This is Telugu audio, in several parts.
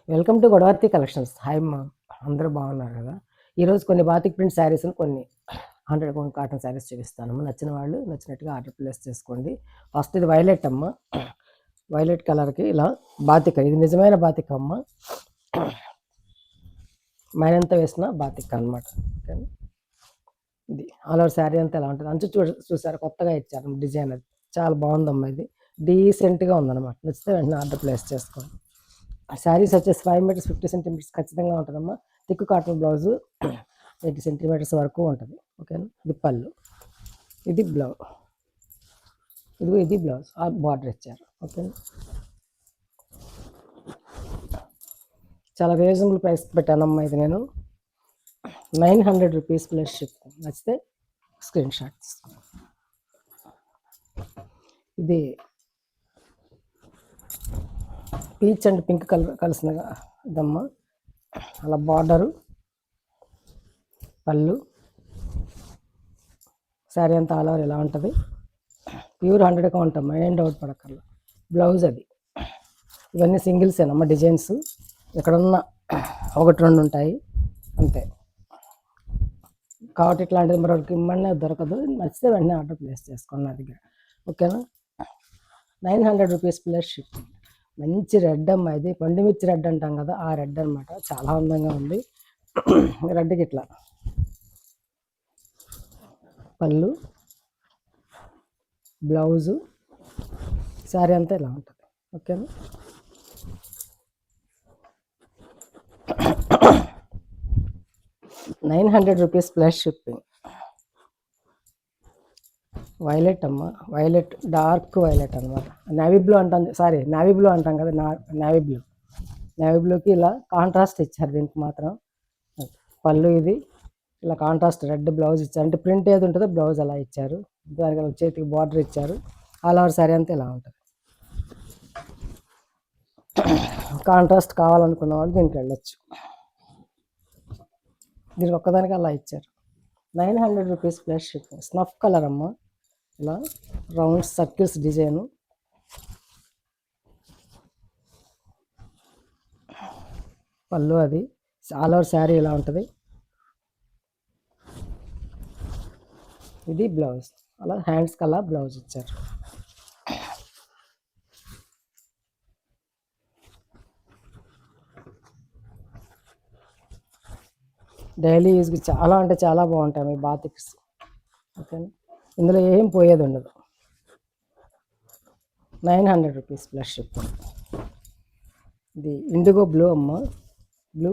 Welcome to Godavarthi collections. Hi అమ్మ, అందరూ బాగున్నారు కదా. ఈరోజు కొన్ని బాతిక్ ప్రింట్ శారీస్, కొన్ని 100 కాటన్ శారీస్ చూపిస్తానమ్మా. నచ్చిన వాళ్ళు నచ్చినట్టుగా ఆర్డర్ ప్లేస్ చేసుకోండి. ఫస్ట్ ఇది వైలెట్ అమ్మ, వైలెట్ కలర్కి ఇలా బాతిక, ఇది నిజమైన బాతిక అమ్మ, మైనంతా వేసిన బాతిక అనమాట. ఓకే, ఇది ఆల్ ఓవర్ శారీ అంతా ఎలా ఉంటుంది, అంచు చూసారు, కొత్తగా ఇచ్చారు డిజైన్. అది చాలా బాగుందమ్మా, ఇది డీసెంట్గా ఉందన్నమాట. నచ్చితే వెంటనే ఆర్డర్ ప్లేస్ చేసుకోండి. శారీస్ వచ్చేసి 5 మీటర్స్ 50 సెంటీమీటర్స్ ఖచ్చితంగా ఉంటుందమ్మా. థిక్ కాటన్ బ్లౌజు 80 సెంటీమీటర్స్ వరకు ఉంటుంది. ఓకేనా, ఇది పళ్ళు, ఇది బ్లౌజ్, ఇది బ్లౌజ్, ఆ బార్డర్ ఇచ్చారు. ఓకేనా, చాలా రీజనబుల్ ప్రైస్ పెట్టానమ్మా. ఇది నేను 900 రూపీస్ ప్లస్ షిప్. నచ్చితే స్క్రీన్ షాట్ తీసుకోండి. ఇది పీచ్ అండ్ పింక్ కలర్ కలిసిన ఇదమ్మా. అలా బార్డరు, పళ్ళు, శారీ అంతా ఆల్ ఓవర్ ఎలా ఉంటుంది, ప్యూర్ 100గా ఉంటామా, ఏం డౌట్ పడక్కర్లా. బ్లౌజ్ అది, ఇవన్నీ సింగిల్సేనమ్మా డిజైన్స్, ఎక్కడున్న 1-2 ఉంటాయి అంతే. కాబట్టి ఇట్లాంటిది మరొకటి ఇమ్మనే దొరకదు. నచ్చితే వెంటనే ఆర్డర్ ప్లేస్ చేసుకోండి నా దగ్గర. ఓకేనా, 900 రూపీస్ ప్లస్ షిప్. మంచి రెడ్ అమ్మ, ఇది పండుమిర్చి రెడ్ అంటాం కదా, ఆ రెడ్ అనమాట. చాలా అందంగా ఉంది. రెడ్కి ఇట్లా పళ్ళు, బ్లౌజు, శారీ అంతా ఇలా ఉంటుంది. ఓకేనా, ₹900 ప్లస్ షిప్పింగ్. వైలెట్ అమ్మ, వైలెట్ డార్క్ వైలెట్ అనమాట. నేవీ బ్లూ అంటాం, సారీ నేవీ బ్లూ అంటాం కదా, నేవీ బ్లూకి ఇలా కాంట్రాస్ట్ ఇచ్చారు. దీనికి మాత్రం పళ్ళు, ఇది ఇలా కాంట్రాస్ట్ రెడ్ బ్లౌజ్ ఇచ్చారు. అంటే ప్రింట్ ఏది ఉంటుందో బ్లౌజ్ అలా ఇచ్చారు. దానికి చేతికి బార్డర్ ఇచ్చారు. ఆల్ ఓవర్ శారీ అంతా ఇలా ఉంటుంది. కాంట్రాస్ట్ కావాలనుకున్న వాళ్ళు దీనికి వెళ్ళొచ్చు. దీనికి ఒక్కదానికి అలా ఇచ్చారు. 900 rupees plus shipping. Snuff colour అమ్మ, ఇలా రౌండ్ సర్కిల్స్ డిజైను. పళ్ళు, అది ఆల్ ఓవర్ శారీ ఇలా ఉంటుంది. ఇది బ్లౌజ్, అలా హ్యాండ్స్ కల్లా బ్లౌజ్ ఇచ్చారు. డైలీ యూజ్కి చాలా అంటే చాలా బాగుంటాయి మీ బాతిక్స్. ఓకేనా, ఇందులో ఏం పోయేది ఉండదు. 900 రూపీస్ ప్లస్ షిప్పింగ్. ఇది ఇండిగో బ్లూ అమ్మ, బ్లూ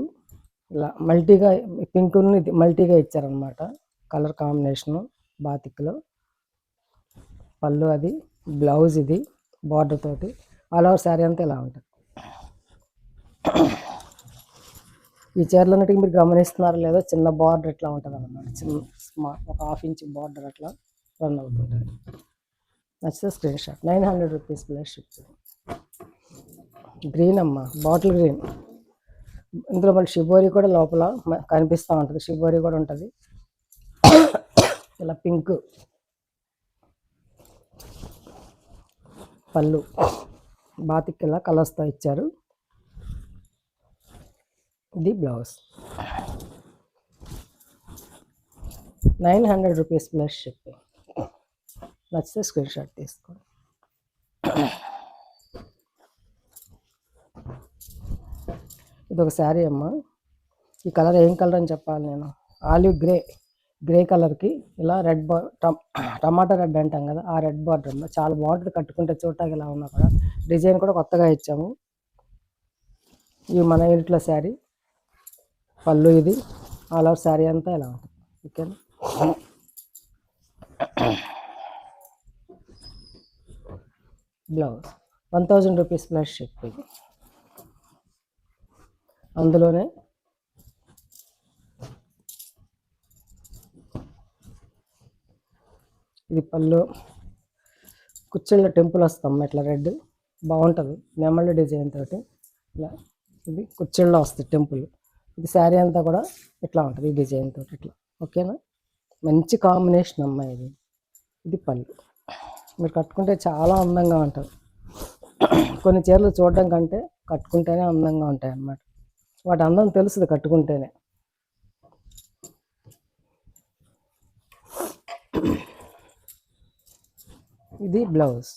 ఇలా మల్టీగా, పింక్ను ఇది మల్టీగా ఇచ్చారనమాట కలర్ కాంబినేషను బాతిక్లో. పళ్ళు, అది బ్లౌజ్, ఇది బార్డర్ తోటి ఆల్ ఓవర్ శారీ అంతా ఇలా ఉంటుంది. ఈ చీరలన్నిటికీ మీరు గమనిస్తున్నారో లేదో, చిన్న బార్డర్ ఇట్లా ఉంటుంది అన్నమాట. చిన్న ఒక 1/2 ఇంచ్ బార్డర్ అట్లా రన్ అవుతుంటుంది. నచ్చితే screen shot. 900 rupees plus shipping. Green అమ్మ, బాటిల్ గ్రీన్. ఇందులో మళ్ళీ షిబోరి కూడా లోపల కనిపిస్తూ ఉంటుంది, షిబోరి కూడా ఉంటుంది. ఇలా పింక్ పళ్ళు, బాతిక్ ఇలా కలర్స్తో ఇచ్చారు. ఇది బ్లౌజ్. 900 rupees plus shipping. నచ్చితే స్క్రీన్ షాట్ తీసుకోండి. ఇది ఒక శారీ అమ్మ. ఈ కలర్ ఏం కలర్ అని చెప్పాలి నేను, ఆలివ్ గ్రే కలర్కి ఇలా రెడ్ టమాటా రెడ్ అంటాం కదా, ఆ రెడ్ బార్డర్ అమ్మ. చాలా బాగుంటుంది కట్టుకుంటే, చూడటానికి ఇలా ఉన్నా కూడా. డిజైన్ కూడా కొత్తగా ఇచ్చాము. ఇవి మన ఇంట్లో శారీ. పళ్ళు, ఇది ఆల్ ఓవర్ శారీ అంతా ఇలా ఉంటుంది. ఓకేనా, బ్లౌజ్ 1000 రూపీస్ ప్లస్ షిప్పింగ్. అందులోనే ఇది పళ్ళు, కుచ్చిళ్ళ టెంపుల్ వస్తాం ఇట్లా రెడ్ బాగుంటుంది, నెమళ్ళ డిజైన్ తోటి ఇలా. ఇది కుచ్చిళ్ళలో వస్తుంది టెంపుల్. ఇది శారీ అంతా కూడా ఇట్లా ఉంటుంది ఈ డిజైన్ తోటి ఇట్లా. ఓకేనా, మంచి కాంబినేషన్ అమ్మ ఇది. ఇది పళ్ళు, మీరు కట్టుకుంటే చాలా అందంగా ఉంటుంది. కొన్ని చీరలు చూడడం కంటే కట్టుకుంటేనే అందంగా ఉంటాయి అన్నమాట. వాటి అందం తెలుస్తుంది కట్టుకుంటేనే. ఇది బ్లౌజ్.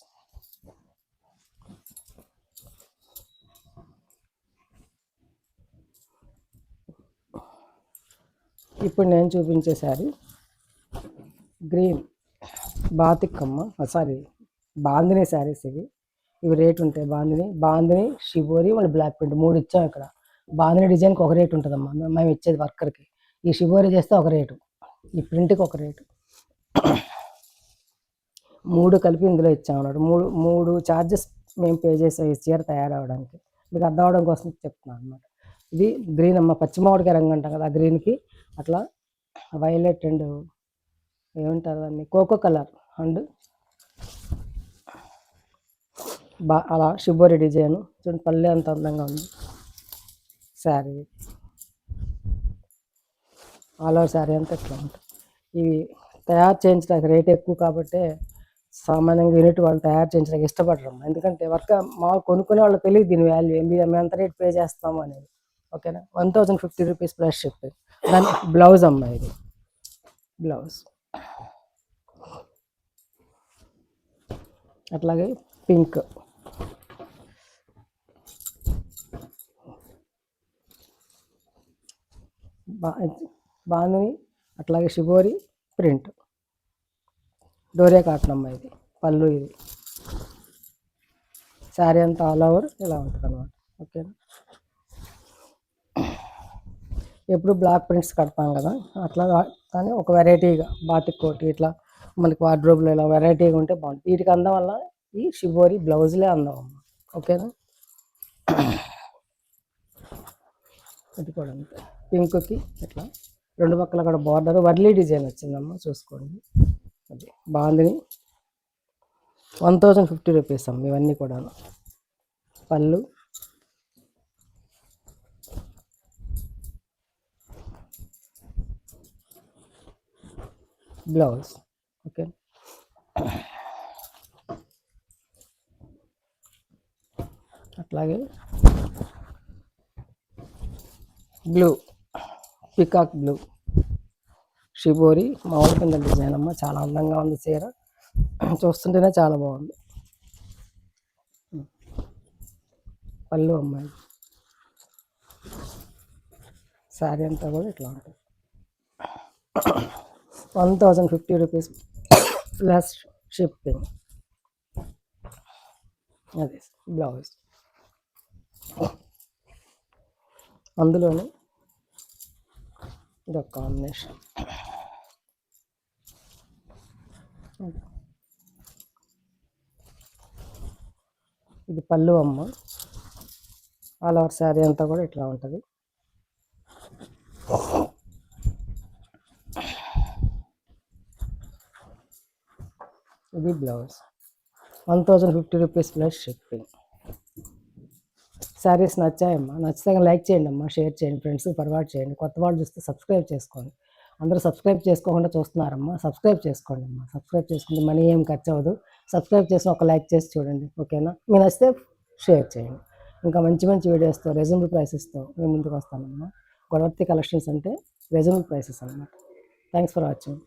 ఇప్పుడు నేను చూపించే శారీ గ్రీన్ బాతిక్ అమ్మ, సారీ బాందిని శారీస్ ఇవి రేట్ ఉంటాయి. బాందిని షిబోరి మళ్ళీ బ్లాక్ ప్రింట్ 3 ఇచ్చాం ఇక్కడ. బాందిని డిజైన్కి ఒక రేటు ఉంటుందమ్మా మేము ఇచ్చేది వర్కర్కి. ఈ షిబోరి చేస్తే ఒక రేటు, ఈ ప్రింట్కి ఒక రేటు. 3 కలిపి ఇందులో ఇచ్చామన్నాడు. మూడు ఛార్జెస్ మేము పే చేసే ఈ చీర తయారవడానికి. మీకు అర్థం అవడం కోసం చెప్తున్నాను అనమాట. ఇది గ్రీన్ అమ్మ, పచ్చిమామిడికాయ రంగు అంటాం కదా, ఆ గ్రీన్కి అట్లా వైలెట్ అండ్ ఏమంటారు దాన్ని, కోకో కలర్ అండ్ అలా షిబోరి డిజైన్ చూడండి. పల్లె అంత అందంగా ఉంది. శారీ ఆల్ ఓవర్ శారీ అంతా ఇట్లా ఉంటుంది. ఇవి తయారు చేయించడానికి రేట్ ఎక్కువ కాబట్టి సామాన్యంగా యూనిట్ వాళ్ళు తయారు చేయించడానికి ఇష్టపడరు. ఎందుకంటే వర్క్ మామూలు కొనుక్కునే వాళ్ళు తెలియదు దీని వాల్యూ, మేము ఎంత రేట్ పే చేస్తాము అనేది. ఓకేనా, 1050 రూపీస్ ప్లస్ షిప్పింగ్. దాని బ్లౌజ్ అమ్మ, ఇది బ్లౌజ్. అట్లాగే పింక్, బాందిని, అట్లాగే షిబోరి ప్రింట్, డోరే కాటన్ అమ్మ. ఇది పళ్ళు. ఇది శారీ అంతా ఆల్ ఓవర్ ఇలా ఉంటుంది అన్నమాట. ఓకేనా, ఎప్పుడు బ్లాక్ ప్రింట్స్ కడతాం కదా అట్లా, కానీ ఒక వెరైటీగా బాతిక్ కోటి ఇట్లా మనకి వార్డ్రోబ్లో ఇలా వెరైటీగా ఉంటే బాగుంటుంది. వీటికి అందం వల్ల ఈ షిబోరి బ్లౌజ్లే అందం అమ్మ. ఓకేనా, ఇది కూడా అంతే. పింక్కి ఇట్లా 2 పక్కల కూడా బార్డర్ వర్లీ డిజైన్ వచ్చిందమ్మ, చూసుకోండి. అది బాందిని 1050 రూపీస్ అమ్మ. ఇవన్నీ కూడా పళ్ళు, బ్లౌజ్. ఓకే, అట్లాగే బ్లూ, పికాక్ బ్లూ షిబోరి మామూలు కింద డిజైన్ అమ్మ. చాలా అందంగా ఉంది చీర, చూస్తుంటేనే చాలా బాగుంది. పళ్ళు అమ్మాయి, శారీ అంతా కూడా ఇట్లా ఉంటుంది. 1050 రూపీస్ ప్లస్ షిప్పింగ్. అదే బ్లౌజ్. అందులోనే ఇదొక కాంబినేషన్. ఇది పళ్ళు అమ్మ. ఆల్ ఓవర్ శారీ అంతా కూడా ఇట్లా ఉంటుంది. ఇది blouse. 1050 rupees plus shipping. Sarees నచ్చాయమ్మా? నచ్చితే లైక్ చేయండి అమ్మా, షేర్ చేయండి, ఫ్రెండ్స్ ఫార్వర్డ్ చేయండి. కొత్త వాళ్ళు చూస్తే సబ్స్క్రైబ్ చేసుకోండి. అందరూ సబ్స్క్రైబ్ చేసుకోకుండా చూస్తున్నారమ్మా, సబ్స్క్రైబ్ చేసుకోండి అమ్మా. సబ్స్క్రైబ్ చేసుకుంటే మనీ ఏం ఖర్చు అవ్వదు. సబ్స్క్రైబ్ చేసి ఒక లైక్ చేసి చూడండి. ఓకేనా, మీరు నచ్చితే షేర్ చేయండి. ఇంకా మంచి మంచి వీడియోస్తో రీజనబుల్ ప్రైసెస్తో మేము ముందుకు వస్తానమ్మా. గొడవర్తి కలెక్షన్స్ అంటే రీజనబుల్ ప్రైసెస్ అన్నమాట. Thanks for watching.